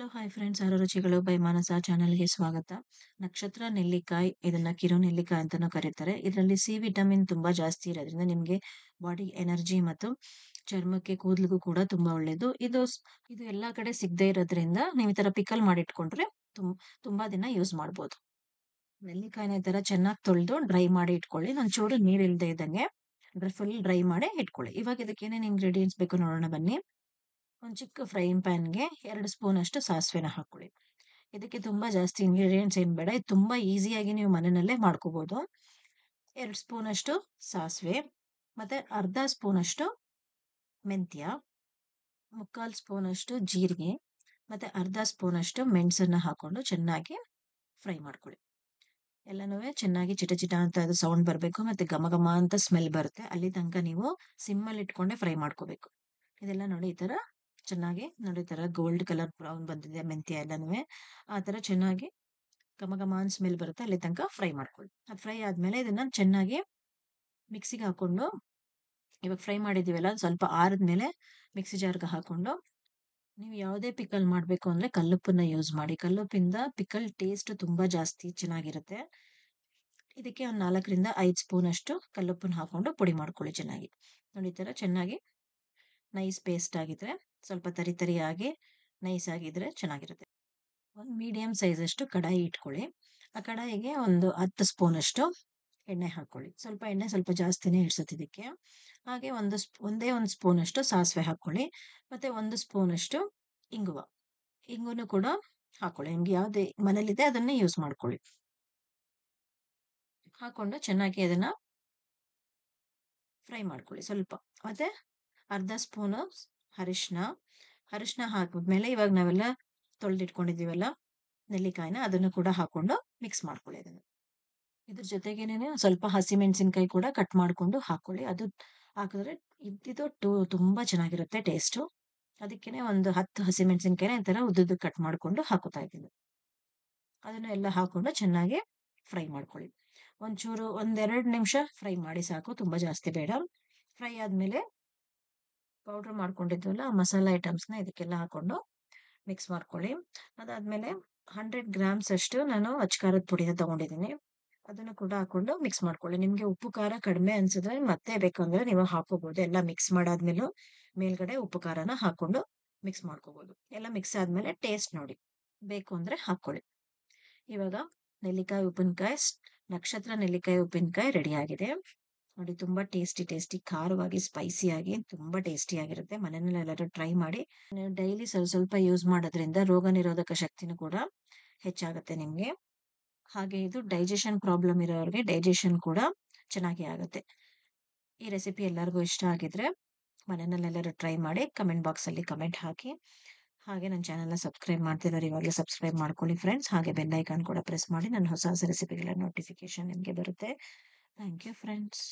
Hello hi friends ರುಚಿಗಳು by ಮಾನಸ ಚಾನಲ್ಗೆ ಸ್ವಾಗತ. ನಕ್ಷತ್ರ ನೆಲ್ಲಿಕಾಯಿ ಇದನ್ನ ಕಿರು ನೆಲ್ಲಿಕಾಯಿ ಅಂತಾನೂ ಕರೀತಾರೆ. ಇದರಲ್ಲಿ ಸಿ ವಿಟಮಿನ್ ತುಂಬಾ ಜಾಸ್ತಿ ಇರೋದ್ರಿಂದ ನಿಮ್ಗೆ ಬಾಡಿ ಎನರ್ಜಿ ಮತ್ತು ಚರ್ಮಕ್ಕೆ ಕೂದಲಿಗೂ ಕೂಡ ತುಂಬಾ ಒಳ್ಳೇದು. ಇದು ಎಲ್ಲಾ ಕಡೆ ಸಿಗದೆ ಇರೋದ್ರಿಂದ ನೀವು ಈ ತರ ಪಿಕಲ್ ಮಾಡಿಟ್ಕೊಂಡ್ರೆ ತುಂಬಾ ದಿನ ಯೂಸ್ ಮಾಡ್ಬೋದು. ನೆಲ್ಲಿಕಾಯಿನ ಈ ತರ ಚೆನ್ನಾಗಿ ತೊಳೆದು ಡ್ರೈ ಮಾಡಿ ಇಟ್ಕೊಳ್ಳಿ. ಒಂಚೂರು ನೀರ್ ಇಲ್ದೇ ಇದ್ದಂಗೆ ಫುಲ್ ಡ್ರೈ ಮಾಡಿ ಇಟ್ಕೊಳ್ಳಿ. ಇವಾಗ ಇದಕ್ಕೆ ಏನೇನು ಇಂಗ್ರೀಡಿಯೆಂಟ್ಸ್ ಬೇಕು ನೋಡೋಣ ಬನ್ನಿ. ಒಂದು ಚಿಕ್ಕ ಫ್ರೈಯಿಂಗ್ ಪ್ಯಾನ್ಗೆ 2 ಸ್ಪೂನ್ ಅಷ್ಟು ಸಾಸಿವೆನ ಹಾಕೊಳ್ಳಿ. ಇದಕ್ಕೆ ತುಂಬಾ ಜಾಸ್ತಿ ಇಂಗ್ರೀಡಿಯೆಂಟ್ಸ್ ಏನ್ ಬೇಡ. ಇದು ತುಂಬಾ ಈಸಿಯಾಗಿ ನೀವು ಮನೆಯಲ್ಲೇ ಮಾಡ್ಕೋಬಹುದು. 2 ಸ್ಪೂನ್ ಅಷ್ಟು ಸಾಸಿವೆ, ಮತ್ತೆ ಅರ್ಧ ಸ್ಪೂನ್ ಅಷ್ಟು ಮೆಂತ್ಯ, 3/4 ಸ್ಪೂನ್ ಅಷ್ಟು ಜೀರಿಗೆ, ಮತ್ತೆ ಅರ್ಧ ಸ್ಪೂನ್ ಅಷ್ಟು ಮೆಣಸನ್ನ ಹಾಕೊಂಡು ಚೆನ್ನಾಗಿ ಫ್ರೈ ಮಾಡ್ಕೊಳ್ಳಿ. ಎಲ್ಲನೂ ಚೆನ್ನಾಗಿ ಚಿಟ ಚಿಟ ಅಂತ ಅದು ಸೌಂಡ್ ಬರಬೇಕು, ಮತ್ತೆ ಘಮ ಘಮ ಅಂತ ಸ್ಮೆಲ್ ಬರುತ್ತೆ. ಅಲ್ಲಿ ತನಕ ನೀವು ಸಿಮ್ಮಲ್ಲಿ ಇಟ್ಕೊಂಡೆ ಫ್ರೈ ಮಾಡ್ಕೋಬೇಕು. ಇದೆಲ್ಲ ನೋಡಿ ಈ ತರ ಚೆನ್ನಾಗಿ ನೋಡಿ ತರ ಗೋಲ್ಡ್ ಕಲರ್ ಬ್ರೌನ್ ಬಂದಿದೆ ಮೆಂತ್ಯ ಎಲ್ಲನೂ. ಆ ತರ ಚೆನ್ನಾಗಿ ಘಮ ಘಮ ಅಂತ ಸ್ಮೆಲ್ ಬರುತ್ತೆ, ಅಲ್ಲಿ ತನಕ ಫ್ರೈ ಮಾಡ್ಕೊಳ್ಳಿ. ಅದು ಫ್ರೈ ಆದ್ಮೇಲೆ ಇದನ್ನ ಚೆನ್ನಾಗಿ ಮಿಕ್ಸಿಗೆ ಹಾಕೊಂಡು, ಇವಾಗ ಫ್ರೈ ಮಾಡಿದೀವಲ್ಲ ಸ್ವಲ್ಪ ಆರಿದ್ಮೇಲೆ ಮಿಕ್ಸಿ ಜಾರ್ಗೆ ಹಾಕೊಂಡು, ನೀವು ಯಾವುದೇ ಪಿಕಲ್ ಮಾಡಬೇಕು ಅಂದ್ರೆ ಕಲ್ಲುಪ್ಪನ್ನ ಯೂಸ್ ಮಾಡಿ. ಕಲ್ಲುಪ್ಪಿಂದ ಪಿಕಲ್ ಟೇಸ್ಟ್ ತುಂಬಾ ಜಾಸ್ತಿ ಚೆನ್ನಾಗಿರುತ್ತೆ. ಇದಕ್ಕೆ ಒಂದು 4ರಿಂದ 5 ಸ್ಪೂನ್ ಅಷ್ಟು ಕಲ್ಲುಪ್ಪನ್ನ ಹಾಕೊಂಡು ಪುಡಿ ಮಾಡ್ಕೊಳ್ಳಿ ಚೆನ್ನಾಗಿ. ನೋಡಿ ಈ ತರ ಚೆನ್ನಾಗಿ ನೈಸ್ ಪೇಸ್ಟ್ ಆಗಿದ್ರೆ, ಸ್ವಲ್ಪ ತರಿ ತರಿಯಾಗಿ ನೈಸ್ ಆಗಿದ್ರೆ ಚೆನ್ನಾಗಿರುತ್ತೆ. ಒಂದು ಮೀಡಿಯಂ ಸೈಜ್ ಅಷ್ಟು ಕಡಾಯಿ ಇಟ್ಕೊಳ್ಳಿ. ಆ ಕಡಾಯಿಗೆ ಒಂದು 10 ಸ್ಪೂನ್ ಅಷ್ಟು ಎಣ್ಣೆ ಹಾಕೊಳ್ಳಿ. ಸ್ವಲ್ಪ ಎಣ್ಣೆ ಸ್ವಲ್ಪ ಜಾಸ್ತಿನೇ ಇಡ್ಸುತ್ತೆ ಇದಕ್ಕೆ. ಹಾಗೆ ಒಂದೇ ಒಂದು ಸ್ಪೂನ್ ಅಷ್ಟು ಸಾಸಿವೆ ಹಾಕೊಳ್ಳಿ. ಮತ್ತೆ 1 ಸ್ಪೂನ್ ಅಷ್ಟು ಇಂಗುವ. ಇಂಗುನು ಕೂಡ ಹಾಕೊಳ್ಳಿ. ನಿಮ್ಗೆ ಯಾವ್ದೇ ಮನೇಲಿದೆ ಅದನ್ನೇ ಯೂಸ್ ಮಾಡ್ಕೊಳ್ಳಿ. ಹಾಕೊಂಡು ಚೆನ್ನಾಗಿ ಅದನ್ನ ಫ್ರೈ ಮಾಡ್ಕೊಳ್ಳಿ ಸ್ವಲ್ಪ. ಮತ್ತೆ ಅರ್ಧ ಸ್ಪೂನು ಅರಿಶಿನ ಹಾಕಿದ್ಮೇಲೆ ಇವಾಗ ನಾವೆಲ್ಲ ತೊಳೆದಿಟ್ಕೊಂಡಿದೀವಲ್ಲ ನೆಲ್ಲಿಕಾಯಿನ, ಅದನ್ನು ಕೂಡ ಹಾಕೊಂಡು ಮಿಕ್ಸ್ ಮಾಡ್ಕೊಳ್ಳಿ ಅದನ್ನು. ಇದ್ರ ಜೊತೆಗೇನೆ ಸ್ವಲ್ಪ ಹಸಿಮೆಣಸಿನಕಾಯಿ ಕೂಡ ಕಟ್ ಮಾಡ್ಕೊಂಡು ಹಾಕೊಳ್ಳಿ. ಅದು ಹಾಕಿದ್ರೆ ಇದು ತುಂಬಾ ಚೆನ್ನಾಗಿರುತ್ತೆ ಟೇಸ್ಟು. ಅದಕ್ಕೇನೆ ಒಂದು 10 ಹಸಿಮೆಣಸಿನಕಾಯಿನ ಈ ತರ ಉದ್ದುದ್ದು ಕಟ್ ಮಾಡ್ಕೊಂಡು ಹಾಕೋತಾ ಇದ್ದೀನಿ. ಅದನ್ನ ಎಲ್ಲ ಹಾಕೊಂಡು ಚೆನ್ನಾಗಿ ಫ್ರೈ ಮಾಡ್ಕೊಳ್ಳಿ. ಒಂದೆರಡು ನಿಮಿಷ ಫ್ರೈ ಮಾಡಿ ಸಾಕು, ತುಂಬಾ ಜಾಸ್ತಿ ಬೇಡ. ಫ್ರೈ ಆದ್ಮೇಲೆ ಪೌಡರ್ ಮಾಡ್ಕೊಂಡಿದ್ವಲ್ಲ ಮಸಾಲಾ ಐಟಮ್ಸ್ನ ಇದಕ್ಕೆಲ್ಲ ಹಾಕೊಂಡು ಮಿಕ್ಸ್ ಮಾಡ್ಕೊಳ್ಳಿ. ಅದಾದ್ಮೇಲೆ 100 ಗ್ರಾಮ್ಸ್ ಅಷ್ಟು ನಾನು ಅಚ್ಕಾರದ ಪುಡಿನ ತಗೊಂಡಿದ್ದೀನಿ. ಅದನ್ನು ಕೂಡ ಹಾಕೊಂಡು ಮಿಕ್ಸ್ ಮಾಡ್ಕೊಳ್ಳಿ. ನಿಮ್ಗೆ ಉಪ್ಪು ಖಾರ ಕಡಿಮೆ ಅನ್ಸಿದ್ರೆ ಮತ್ತೆ ಬೇಕಂದ್ರೆ ನೀವು ಹಾಕೋಬಹುದು. ಎಲ್ಲ ಮಿಕ್ಸ್ ಮಾಡಾದ್ಮೇಲೆ ಮೇಲ್ಗಡೆ ಉಪ್ಪು ಖಾರನ ಹಾಕೊಂಡು ಮಿಕ್ಸ್ ಮಾಡ್ಕೋಬಹುದು. ಎಲ್ಲ ಮಿಕ್ಸ್ ಆದ್ಮೇಲೆ ಟೇಸ್ಟ್ ನೋಡಿ, ಬೇಕು ಅಂದ್ರೆ ಹಾಕೊಳ್ಳಿ. ಇವಾಗ ನಕ್ಷತ್ರ ನೆಲ್ಲಿಕಾಯಿ ಉಪ್ಪಿನಕಾಯಿ ರೆಡಿ ಆಗಿದೆ ನೋಡಿ. ತುಂಬಾ ಟೇಸ್ಟಿ ಖಾರವಾಗಿ ಸ್ಪೈಸಿಯಾಗಿ ತುಂಬಾ ಟೇಸ್ಟಿ ಆಗಿರುತ್ತೆ. ಮನೆಯಲ್ಲಿ ಎಲ್ಲರೂ ಟ್ರೈ ಮಾಡಿ. ನೀವು ಡೈಲಿ ಸ್ವಲ್ಪ ಯೂಸ್ ಮಾಡೋದ್ರಿಂದ ರೋಗ ನಿರೋಧಕ ಶಕ್ತಿನೂ ಕೂಡ ಹೆಚ್ಚಾಗುತ್ತೆ ನಿಮ್ಗೆ. ಹಾಗೆ ಇದು ಡೈಜೆಷನ್ ಪ್ರಾಬ್ಲಮ್ ಇರೋರಿಗೆ ಡೈಜೆಷನ್ ಕೂಡ ಚೆನ್ನಾಗಿ ಆಗುತ್ತೆ. ಈ ರೆಸಿಪಿ ಎಲ್ಲರಿಗೂ ಇಷ್ಟ ಆಗಿದ್ರೆ ಮನೆಯಲ್ಲೆಲ್ಲರೂ ಟ್ರೈ ಮಾಡಿ. ಕಮೆಂಟ್ ಬಾಕ್ಸ್ ಅಲ್ಲಿ ಕಮೆಂಟ್ ಹಾಕಿ. ಹಾಗೆ ನನ್ನ ಚಾನೆಲ್ನ ಸಬ್ಸ್ಕ್ರೈಬ್ ಮಾಡ್ತಿರೋರು ಇವಾಗಲೇ ಸಬ್ಸ್ಕ್ರೈಬ್ ಮಾಡ್ಕೊಳ್ಳಿ ಫ್ರೆಂಡ್ಸ್. ಹಾಗೆ ಬೆಲ್ ಐಕಾನ್ ಕೂಡ ಪ್ರೆಸ್ ಮಾಡಿ. ನನ್ನ ಹೊಸ ರೆಸಿಪಿಗಳ ನೋಟಿಫಿಕೇಶನ್ ನಿಮಗೆ ಬರುತ್ತೆ. Thank you friends.